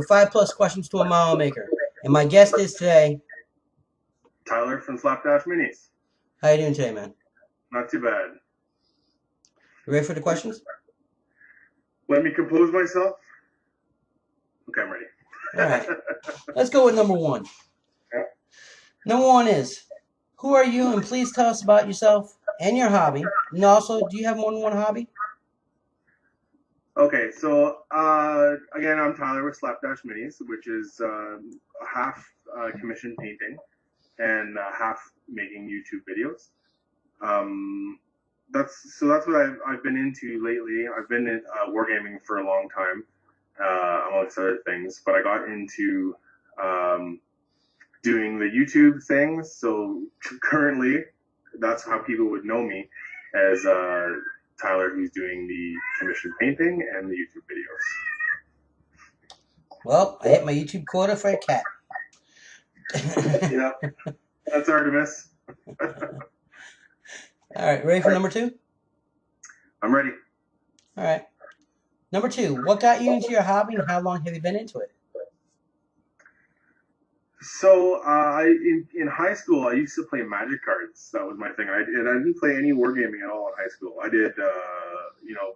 with 5+ questions to a mile maker. And my guest is today Tyler from SlapDashMinis. How you doing today, man? Not too bad. You ready for the questions? Let me compose myself. Okay, I'm ready. All right. Let's go with number one. Yeah. Number one is, who are you? And please tell us about yourself and your hobby. And also, do you have more than one hobby? Okay, so again, I'm Tyler with SlapDashMinis, which is half commission painting and half making YouTube videos. That's what I've been into lately. I've been in wargaming for a long time, amongst other things. But I got into doing the YouTube things. So currently, that's how people would know me, as Tyler, who's doing the commission painting and the YouTube videos. Well, I hit my YouTube quota for a cat. Yeah, that's Artemis. All right, ready for number two? I'm ready. All right. Number two, what got you into your hobby and how long have you been into it? So in high school, I used to play Magic cards. That was my thing. I didn't play any wargaming at all in high school. I did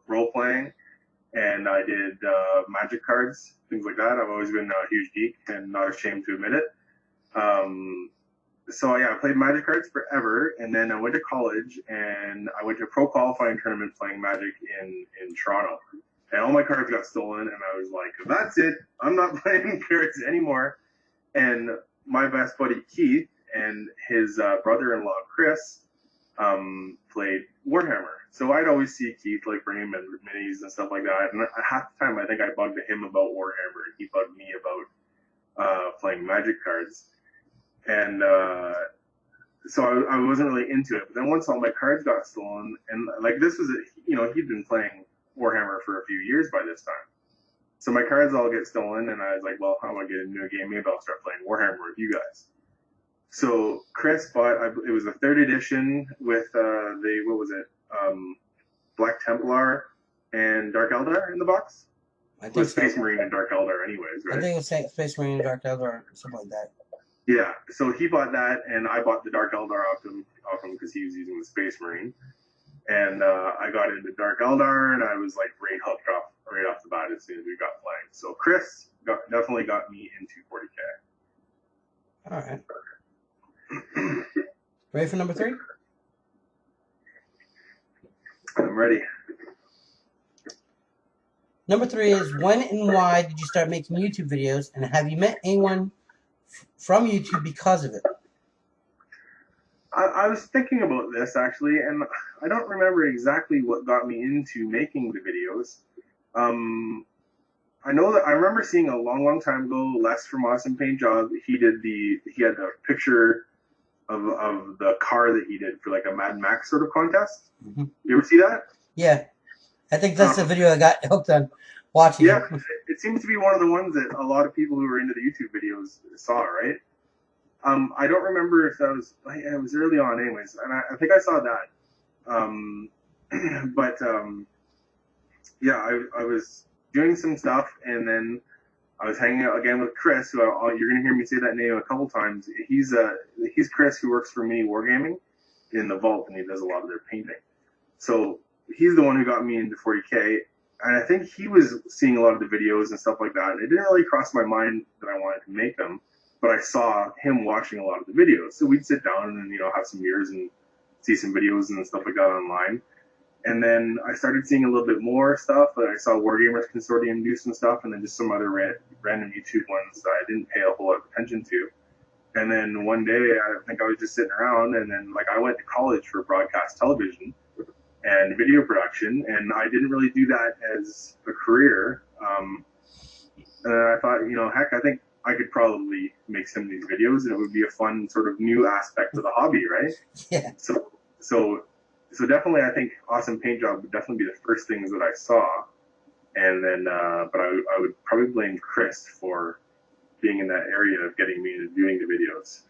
role playing, and I did Magic cards, things like that. I've always been a huge geek and not ashamed to admit it. So yeah, I played Magic cards forever, and then I went to college and I went to a pro qualifying tournament playing Magic in Toronto, and all my cards got stolen, and I was like, that's it, I'm not playing cards anymore. And my best buddy Keith and his brother-in-law Kris played Warhammer, so I'd always see Keith like bring him in minis and stuff like that, and half the time I think I bugged him about Warhammer, and he bugged me about playing Magic cards. And so I wasn't really into it. But then once all my cards got stolen, and like this was, he'd been playing Warhammer for a few years by this time. So my cards all get stolen, and I was like, well, I want to get into a game. Maybe I'll start playing Warhammer with you guys. So Kris bought, it was a 3rd edition with Black Templar and Dark Eldar in the box? I think with Space Marine and Dark Eldar anyways, right? I think it was Space Marine and Dark Eldar or something like that. Yeah, so he bought that, and I bought the Dark Eldar off him because he was using the Space Marine. And I got into Dark Eldar, and I was like hooked right off the bat as soon as we got playing. So Kris definitely got me into 40K. All right. Ready for number three? I'm ready. Number three is, when and why did you start making YouTube videos, and have you met anyone from YouTube because of it? I was thinking about this actually, and I don't remember exactly what got me into making the videos. I know that I remember seeing a long time ago, Les from Awesome Paint Job. He had a picture of the car that he did for like a Mad Max sort of contest. Mm-hmm. You ever see that? Yeah, I think that's the video I got hooked on watching. Yeah, it seems to be one of the ones that a lot of people who were into the YouTube videos saw, right? I don't remember if that was, it was early on anyways, and I think I saw that. Yeah, I was doing some stuff, and then I was hanging out again with Kris, who you're going to hear me say that name a couple times. He's Kris, who works for me wargaming in the vault, and he does a lot of their painting. So he's the one who got me into 40K, and I think he was seeing a lot of the videos and stuff like that, and it didn't really cross my mind that I wanted to make them. But I saw him watching a lot of the videos. So we'd sit down and, have some beers and see some videos and stuff like that online. And then I started seeing a little bit more stuff. I saw Wargamers Consortium do some stuff, and then just some other random YouTube ones that I didn't pay a whole lot of attention to. And then one day, I think I was just sitting around, and then I went to college for broadcast television and video production, and I didn't really do that as a career. And I thought, heck, I think I could probably make some of these videos, and it would be a fun sort of new aspect of the hobby, right? Yeah. So definitely, I think Awesome Paint Job would definitely be the first things that I saw, and then, but I would probably blame Kris for being in that area of getting me into doing the videos.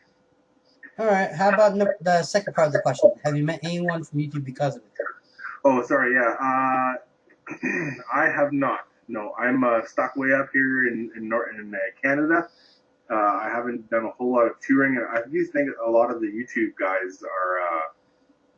All right. How about the second part of the question? Have you met anyone from YouTube because of it? Oh, sorry. Yeah. I have not. No, I'm stuck way up here in Canada. I haven't done a whole lot of touring. I do think a lot of the YouTube guys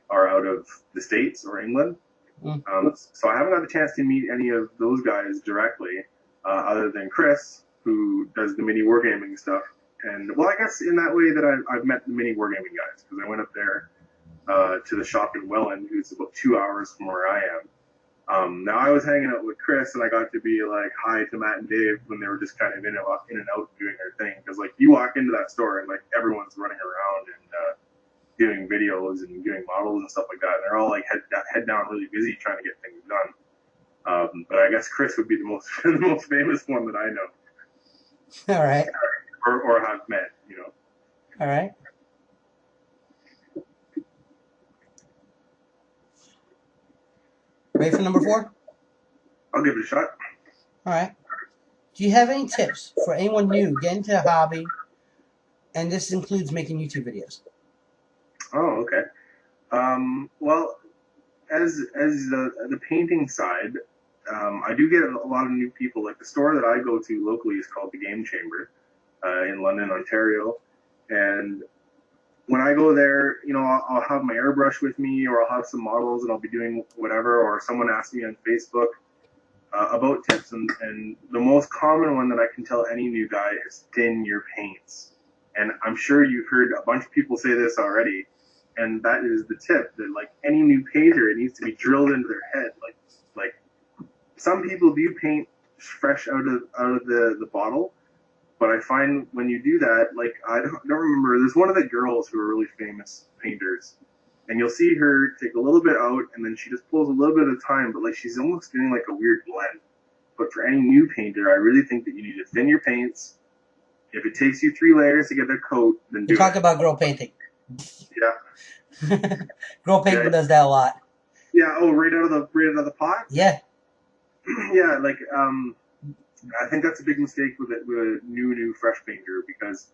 are out of the States or England. So I haven't got the chance to meet any of those guys directly, other than Kris, who does the mini wargaming stuff. And well, I guess in that way that I've met the mini wargaming guys, because I went up there to the shop in Welland, who's about 2 hours from where I am. Now I was hanging out with Kris, and I got to be like hi to Matt and Dave when they were just kind of in and out doing their thing. Because like you walk into that store and like everyone's running around and doing videos and doing models and stuff like that. And they're all like head down, really busy trying to get things done. But I guess Kris would be the most the most famous one that I know. All right. Or have met, you know. All right. Ready for number 4? I'll give it a shot. All right. Do you have any tips for anyone new getting into the hobby? And this includes making YouTube videos. Oh, okay. Well, as the painting side, I do get a lot of new people. Like the store that I go to locally is called the Game Chamber in London, Ontario. And when I go there, you know, I'll have my airbrush with me, or I'll have some models, and I'll be doing whatever. Or someone asks me on Facebook about tips, and the most common one that I can tell any new guy is thin your paints. And I'm sure you've heard a bunch of people say this already, and that is the tip, that like any new painter, it needs to be drilled into their head. Like some people do paint fresh out of the bottle, but I find when you do that, like I don't remember, there's one of the girls who are really famous painters, and you'll see her take a little bit out, and then she just pulls a little bit of time, but like she's almost doing like a weird blend. But for any new painter, I really think that you need to thin your paints. If it takes you 3 layers to get a coat, then do it. Talk about girl painting. Yeah. Girl painting does that a lot. Yeah. Oh, right out of the pot. Yeah. Yeah. Like I think that's a big mistake with a new fresh painter, because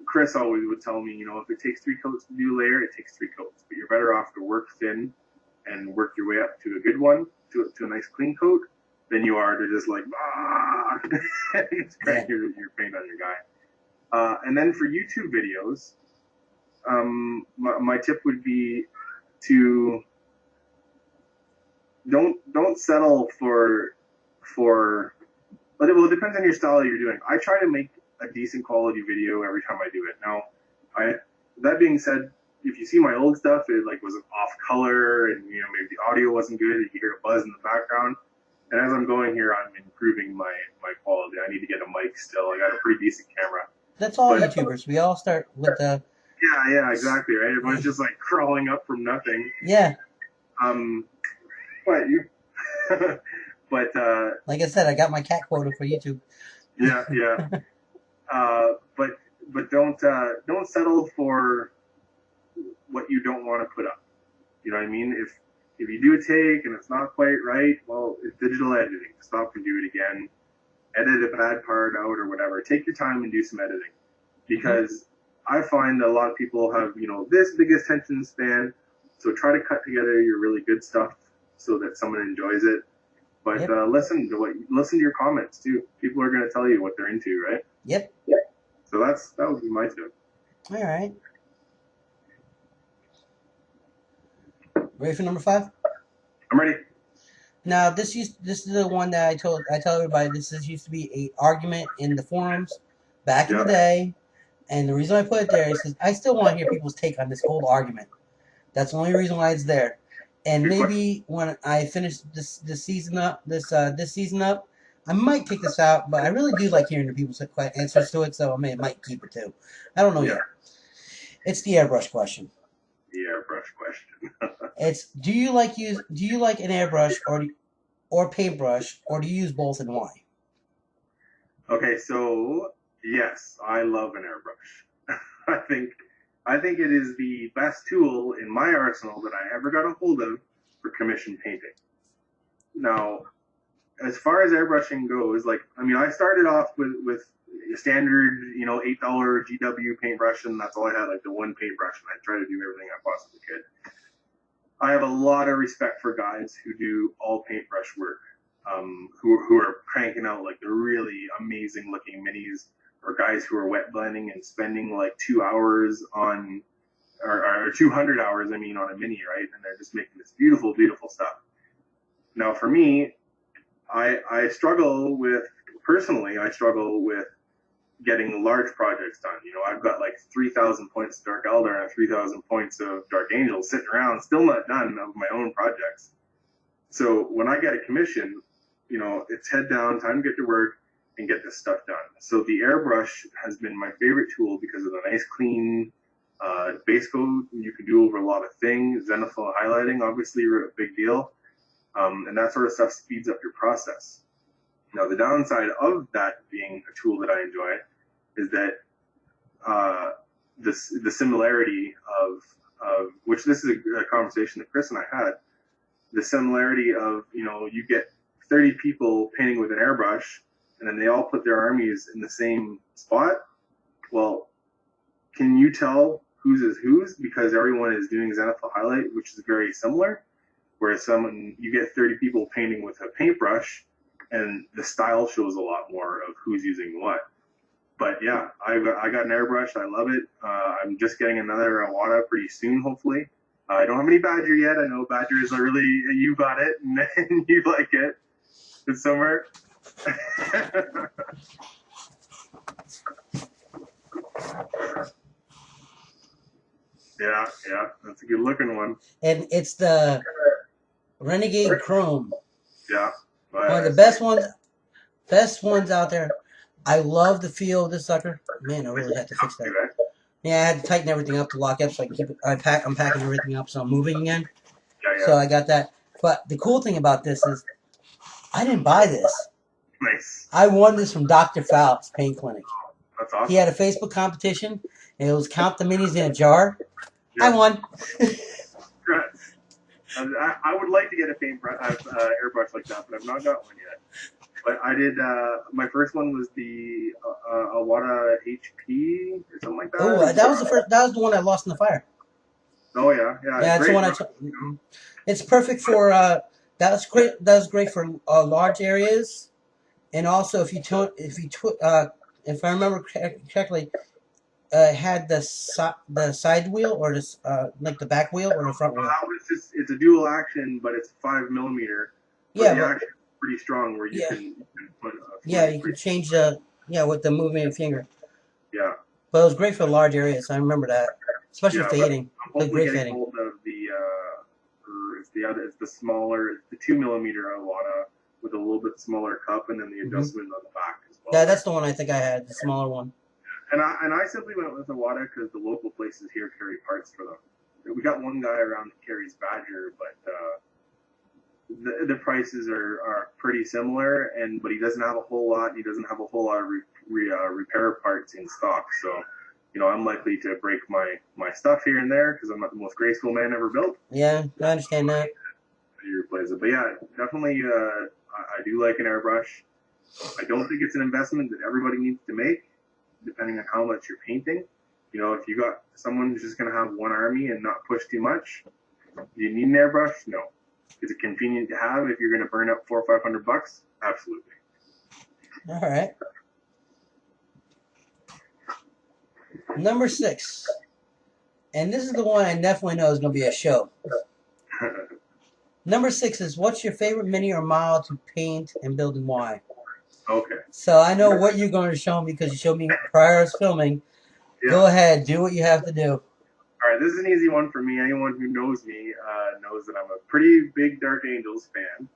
Kris always would tell me, you know, if it takes 3 coats to do a layer, it takes 3 coats. But you're better off to work thin and work your way up to a good one, to a nice clean coat, than you are to just like spread your paint on your guy. And then for YouTube videos, my tip would be to don't settle for well, it depends on your style you're doing. I try to make a decent quality video every time I do it. Now, that being said, if you see my old stuff, it like was off color, and you know maybe the audio wasn't good, and you hear a buzz in the background. And as I'm going here, I'm improving my quality. I need to get a mic still. I got a pretty decent camera. That's all YouTubers. We all start with the... Yeah, exactly, right? Everyone's just like crawling up from nothing. Yeah. But you... but... like I said, I got my cat quota for YouTube. Yeah. But don't settle for what you don't want to put up. You know what I mean? If you do a take and it's not quite right, well, it's digital editing. Stop and do it again. Edit a bad part out or whatever. Take your time and do some editing. Because I find that a lot of people have, you know, this big attention span. So try to cut together your really good stuff so that someone enjoys it. But listen to your comments too. People are going to tell you what they're into, right? Yep. So that would be my tip. All right. Ready for number 5? I'm ready. Now this is the one that I tell everybody. This used to be an argument in the forums back in the day, and the reason I put it there is because I still want to hear people's take on this whole argument. That's the only reason why it's there. And maybe when I finish this season up, I might take this out. But I really do like hearing the people's answers to it, so I might keep it too. I don't know yet. It's the airbrush question. The airbrush question. It's do you like an airbrush or paintbrush, or do you use both, and why? Okay, so yes, I love an airbrush. I think it is the best tool in my arsenal that I ever got a hold of for commission painting. Now, as far as airbrushing goes, like I started off with a standard, you know, $8 GW paintbrush, and that's all I had, like the one paintbrush, and I try to do everything I possibly could. I have a lot of respect for guys who do all paintbrush work. who are cranking out like the really amazing looking minis, or guys who are wet blending and spending like 2 hours on, or 200 hours, I mean, on a mini, right? And they're just making this beautiful, beautiful stuff. Now, for me, I struggle with, personally, I struggle with getting large projects done. You know, I've got like 3,000 points of Dark Elder and 3,000 points of Dark Angel sitting around, still not done of my own projects. So when I get a commission, you know, it's head down, time to get to work and get this stuff done. So the airbrush has been my favorite tool because of the nice, clean base coat you can do over a lot of things. Zenithal highlighting, obviously, a big deal. And that sort of stuff speeds up your process. Now, the downside of that being a tool that I enjoy is that the similarity of which this is a conversation that Kris and I had, the similarity of, you know, you get 30 people painting with an airbrush and then they all put their armies in the same spot. Well, can you tell whose is whose? Because everyone is doing Zenithal highlight, which is very similar. Whereas you get 30 people painting with a paintbrush, and the style shows a lot more of who's using what. But yeah, I got an airbrush. I love it. I'm just getting another Awada pretty soon, hopefully. I don't have any Badger yet. I know Badger is really, you got it, and you like it. It's summer. Yeah, that's a good looking one. And it's the Renegade Chrome. Yeah. One of the best ones out there. I love the feel of this sucker. Man, I really had to fix that. Yeah, I had to tighten everything up to lock up so I can keep it. I'm packing everything up so I'm moving again. Yeah. So I got that. But the cool thing about this is I didn't buy this. Nice. I won this from Dr. Phelps Paint Clinic. That's awesome. He had a Facebook competition, and it was count the minis in a jar. Yeah. I won. I would like to get a airbrush like that, but I've not got one yet. But I did. My first one was the Awada HP or something like that. Oh, that was the first. That was the one I lost in the fire. Oh yeah. Yeah, that's the one I took. It's perfect for. That's great. That's great for large areas, and also if if I remember correctly, had the side wheel or like the back wheel or the front wheel. It's a dual action, but it's 5mm. Yeah, the action is pretty strong where you can put. You can change with the moving finger. Yeah. But it was great for large areas. I remember that, especially fading. I'm great fading. Hold of it's the smaller, the 2mm Awada with a little bit smaller cup, and then the adjustment on the back as well. Yeah, that's the one I think I had, the smaller one. And I simply went with Awada because the local places here carry parts for them. We got one guy around that carries Badger, but the prices are pretty similar, but he doesn't have a whole lot. He doesn't have a whole lot of repair parts in stock. So, you know, I'm likely to break my stuff here and there because I'm not the most graceful man ever built. Yeah, I understand that. You replace it, but yeah, definitely. I do like an airbrush. I don't think it's an investment that everybody needs to make, depending on how much you're painting. You know, if you got someone who's just going to have one army and not push too much, do you need an airbrush? No. Is it convenient to have if you're going to burn up $400 or $500? Absolutely. All right. Number 6. And this is the one I definitely know is going to be a show. Number 6 is, what's your favorite mini or model to paint and build and why? Okay. So I know what you're going to show me because you showed me prior to filming. Yeah. Go ahead. Do what you have to do. All right. This is an easy one for me. Anyone who knows me knows that I'm a pretty big Dark Angels fan.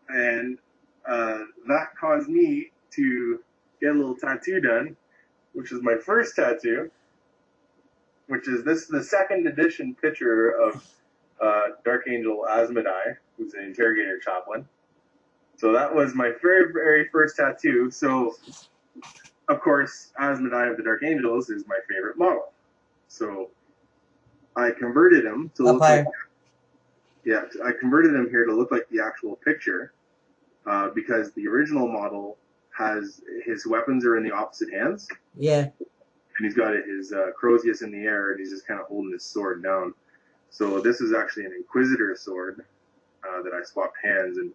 And that caused me to get a little tattoo done, which is my first tattoo, which is this is the second edition picture of Dark Angel Asmodai, who's an interrogator chaplain. So that was my very, very first tattoo. So, of course, Asmodai of the Dark Angels is my favorite model. So I converted him to look like... Yeah, I converted him here to look like the actual picture because the original model has his weapons are in the opposite hands. Yeah. And he's got his Crozius in the air, and he's just kind of holding his sword down. So this is actually an Inquisitor sword that I swapped hands, and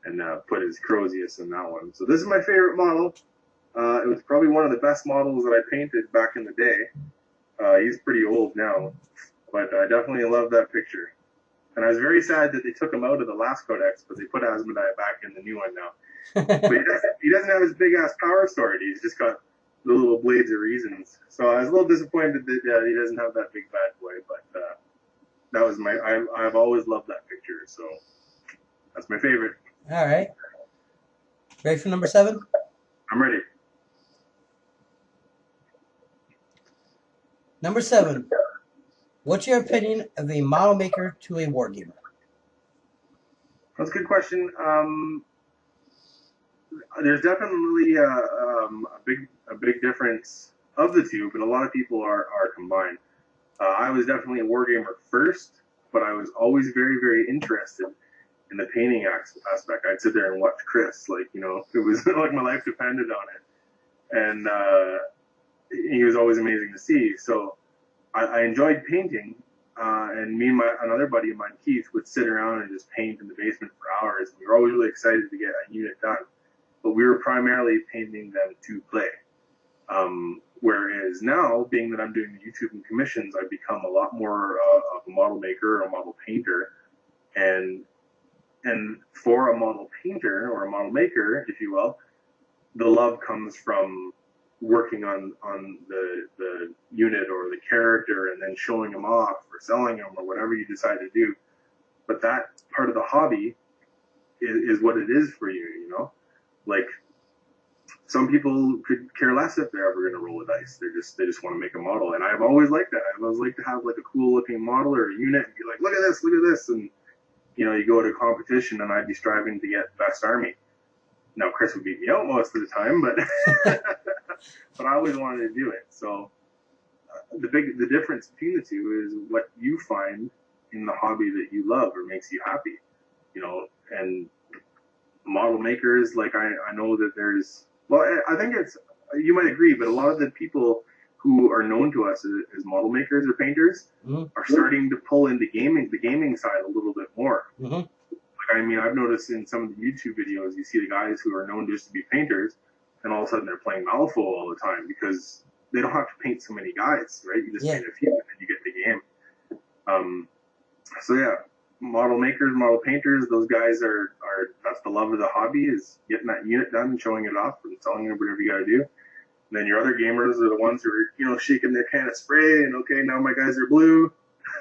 and put his Crozius in that one. So this is my favorite model. It was probably one of the best models that I painted back in the day. He's pretty old now, but I definitely love that picture. And I was very sad that they took him out of the last codex, but they put Asmodai back in the new one now. But he doesn't have his big ass power sword. He's just got the little blades of reasons. So I was a little disappointed that he doesn't have that big bad boy. But that was I've always loved that picture. So that's my favorite. All right. Ready for number 7? I'm ready. Number 7. What's your opinion of a model maker to a wargamer? That's a good question. There's definitely a big difference of the two, but a lot of people are combined. I was definitely a wargamer first, but I was always very, very interested in the painting aspect. I'd sit there and watch Kris, like, you know, it was like my life depended on it, and he was always amazing to see. So I enjoyed painting, and me and another buddy of mine, Keith, would sit around and just paint in the basement for hours. We were always really excited to get a unit done, but we were primarily painting them to play. Whereas now, being that I'm doing the YouTube and commissions, I've become a lot more of a model maker or a model painter. And for a model painter or a model maker, if you will, the love comes from working on the unit or the character and then showing them off or selling them or whatever you decide to do. But that part of the hobby is what it is for you, you know? Like, some people could care less if they're ever going to roll a dice. They just want to make a model, and I've always liked that. I've always liked to have like a cool looking model or a unit and be like, look at this, and you know, you go to a competition and I'd be striving to get best army. Now Kris would beat me out most of the time, but but I always wanted to do it. So the difference between the two is what you find in the hobby that you love or makes you happy, you know. And model makers, like I know that there's, well, I think it's, you might agree, but a lot of the people who are known to us as model makers or painters are starting to pull into the gaming side a little bit more. Like, I mean, I've noticed in some of the YouTube videos, you see the guys who are known just to be painters, and all of a sudden they're playing Malifaux all the time because they don't have to paint so many guys, right? You just paint a few and then you get the game. So yeah, model makers, model painters, those guys are that's the love of the hobby, is getting that unit done and showing it off and selling it, whatever you got to do. And then your other gamers are the ones who are, you know, shaking their can of spray and, okay, now my guys are blue,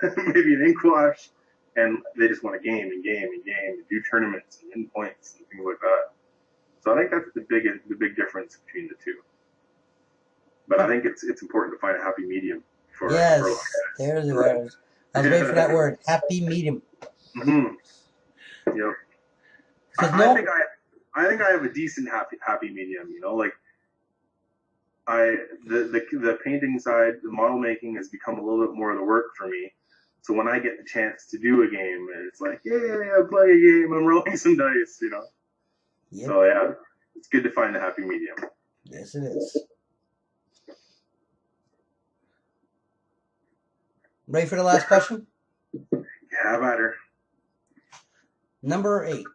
maybe an ink wash, and they just want to game and do tournaments and win points and things like that. So I think that's the big difference between the two. But I think it's important to find a happy medium for yes, for there's the word. I was waiting for that word, happy medium. Yep. I think I have a decent happy medium. You know, like the painting side, the model making has become a little bit more of the work for me. So when I get the chance to do a game, it's like, yeah, I'm playing a game, I'm rolling some dice, you know. Yep. So yeah, it's good to find a happy medium. Yes, it is. Ready for the last question? Yeah, how about her? Number 8.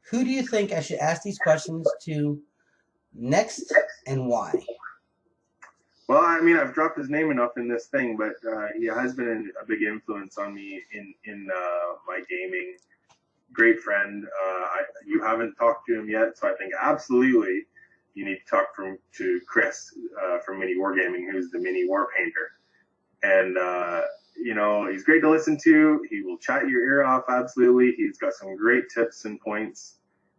Who do you think I should ask these questions to next, and why? Well, I mean, I've dropped his name enough in this thing, but he has been a big influence on me in my gaming. Great friend. You haven't talked to him yet, so I think absolutely you need to talk to Kris from Mini Wargaming, who's the Mini War Painter. And you know, he's great to listen to. He will chat your ear off, absolutely. He's got some great tips and points.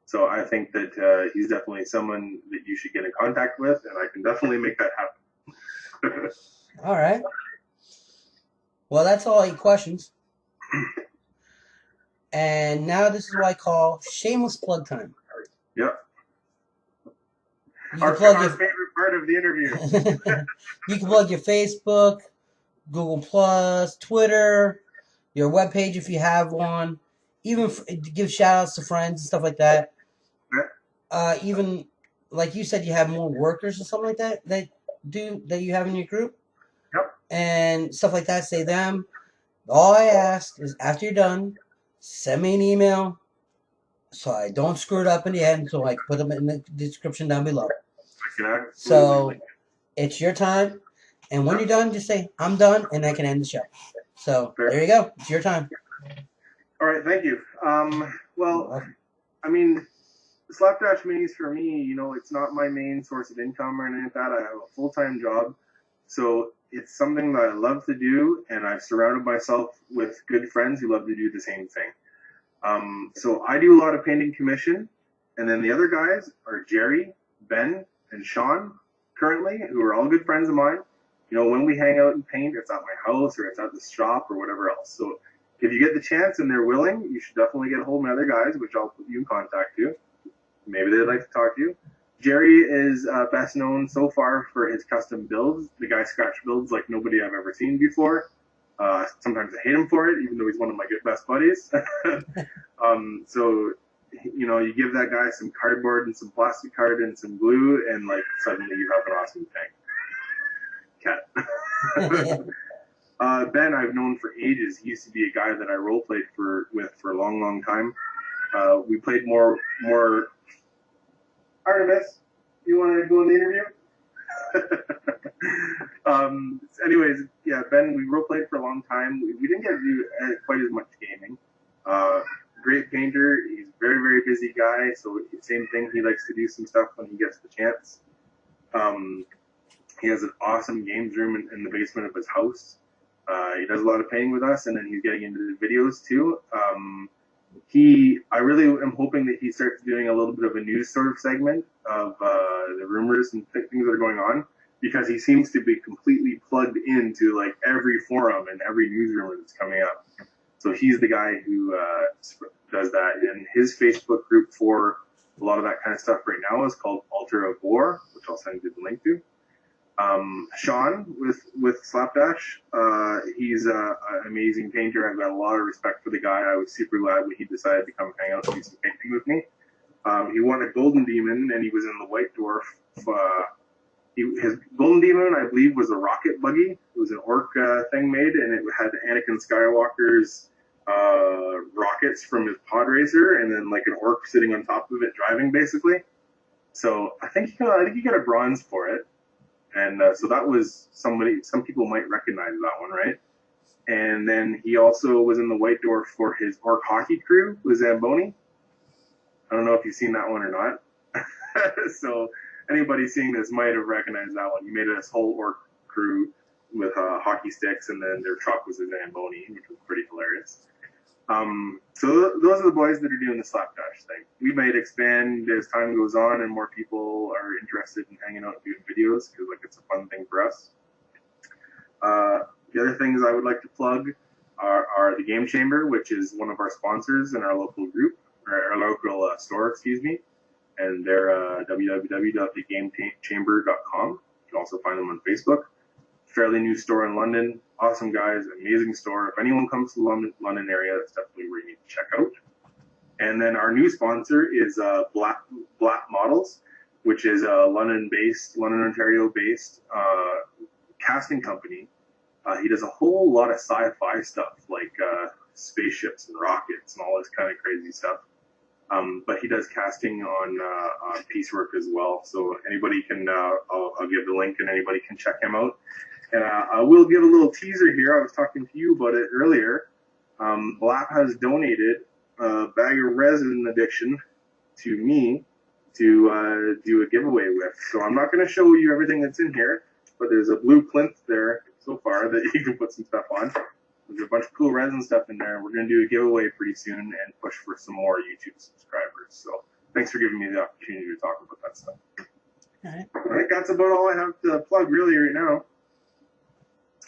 So I think that he's definitely someone that you should get in contact with, and I can definitely make that happen. All right. Well, that's all 8 questions. And now this is what I call shameless plug time. Yep. Our favorite part of the interview. You can plug your Facebook, Google Plus, Twitter, your webpage if you have one. Even give shout outs to friends and stuff like that. Even like you said, you have more workers or something like that that you have in your group. Yep. And stuff like that. Say them. All I ask is after you're done, send me an email. so I don't screw it up in the end. So I put them in the description down below. So it's your time, and when you're done, just say I'm done, and I can end the show. So there you go. It's your time. All right, thank you. Well, I mean, SlapDashMinis for me, you know, it's not my main source of income or anything like that. I have a full-time job, so it's something that I love to do, and I've surrounded myself with good friends who love to do the same thing. So I do a lot of painting commission, and then the other guys are Jerry, Ben, and Sean currently, who are all good friends of mine. You know, when we hang out and paint, it's at my house or it's at the shop or whatever else. So if you get the chance and they're willing, you should definitely get a hold of my other guys, which I'll put you in contact to. Maybe they'd like to talk to you. Jerry is best known so far for his custom builds. The guy scratch builds like nobody I've ever seen before. Sometimes I hate him for it, even though he's one of my good best buddies. So, you know, you give that guy some cardboard and some plastic card and some glue, and like suddenly you have an awesome thing. Cat. Ben, I've known for ages. He used to be a guy that I role played with for a long, long time. We played more. Artemis, you want to go in the interview? Anyways, yeah, Ben, we role played for a long time. We didn't get to do quite as much gaming. Great painter. He's a very, very busy guy. So same thing. He likes to do some stuff when he gets the chance. He has an awesome games room in the basement of his house. He does a lot of painting with us, and then he's getting into the videos too. I really am hoping that he starts doing a little bit of a news sort of segment of the rumors and things that are going on, because he seems to be completely plugged into like every forum and every news rumor that's coming up. So he's the guy who does that, and his Facebook group for a lot of that kind of stuff right now is called Altar of War, which I'll send you the link to. Sean with Slapdash, he's an amazing painter. I've got a lot of respect for the guy. I was super glad when he decided to come hang out and do some painting with me. He won a Golden Demon, and he was in the White Dwarf. His Golden Demon, I believe, was a rocket buggy. It was an orc thing made, and it had Anakin Skywalker's rockets from his pod racer, and then like an orc sitting on top of it driving, basically. So I think he got a bronze for it. And so that was some people might recognize that one, right? And then he also was in the White Dwarf for his orc hockey crew with Zamboni. I don't know if you've seen that one or not. So anybody seeing this might have recognized that one. He made this whole orc crew with hockey sticks, and then their truck was a Zamboni, which was pretty hilarious. So those are the boys that are doing the Slapdash thing. We might expand as time goes on and more people are interested in hanging out and doing videos, because like it's a fun thing for us. The other things I would like to plug are the Game Chamber, which is one of our sponsors in our local group, or our local store, excuse me. And they're www.thegamechamber.com. You can also find them on Facebook. Fairly new store in London. Awesome guys, amazing store. If anyone comes to the London area, that's definitely where you need to check out. And then our new sponsor is Black Models, which is a London, Ontario-based casting company. He does a whole lot of sci-fi stuff, like spaceships and rockets and all this kind of crazy stuff. But he does casting on piecework as well. So anybody can, I'll give the link and anybody can check him out. And I will give a little teaser here. I was talking to you about it earlier. Blap has donated a bag of resin addiction to me to do a giveaway with. So I'm not going to show you everything that's in here, but there's a blue plinth there so far that you can put some stuff on. There's a bunch of cool resin stuff in there. We're going to do a giveaway pretty soon and push for some more YouTube subscribers. So thanks for giving me the opportunity to talk about that stuff. All right, that's about all I have to plug really right now.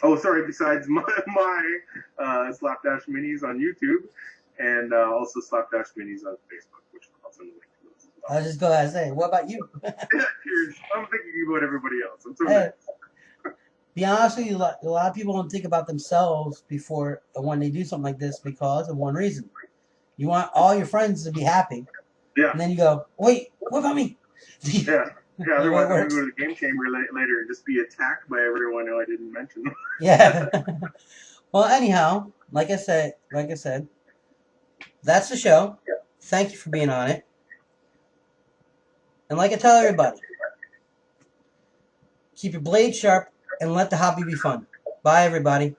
Oh, sorry, besides my SlapDashMinis on YouTube and also SlapDashMinis on Facebook, which I'll send the link to those as well. I was just going to say, what about you? Cheers. I'm thinking about everybody else. I'm so nice. Be honest with you, a lot of people don't think about themselves before when they do something like this because of one reason. You want all your friends to be happy. Yeah. And then you go, wait, what about me? Yeah. Yeah, otherwise I'm going to go to the game chamber later and just be attacked by everyone who I didn't mention. Yeah. Well, anyhow, like I said, that's the show. Thank you for being on it. And like I tell everybody, keep your blade sharp and let the hobby be fun. Bye, everybody.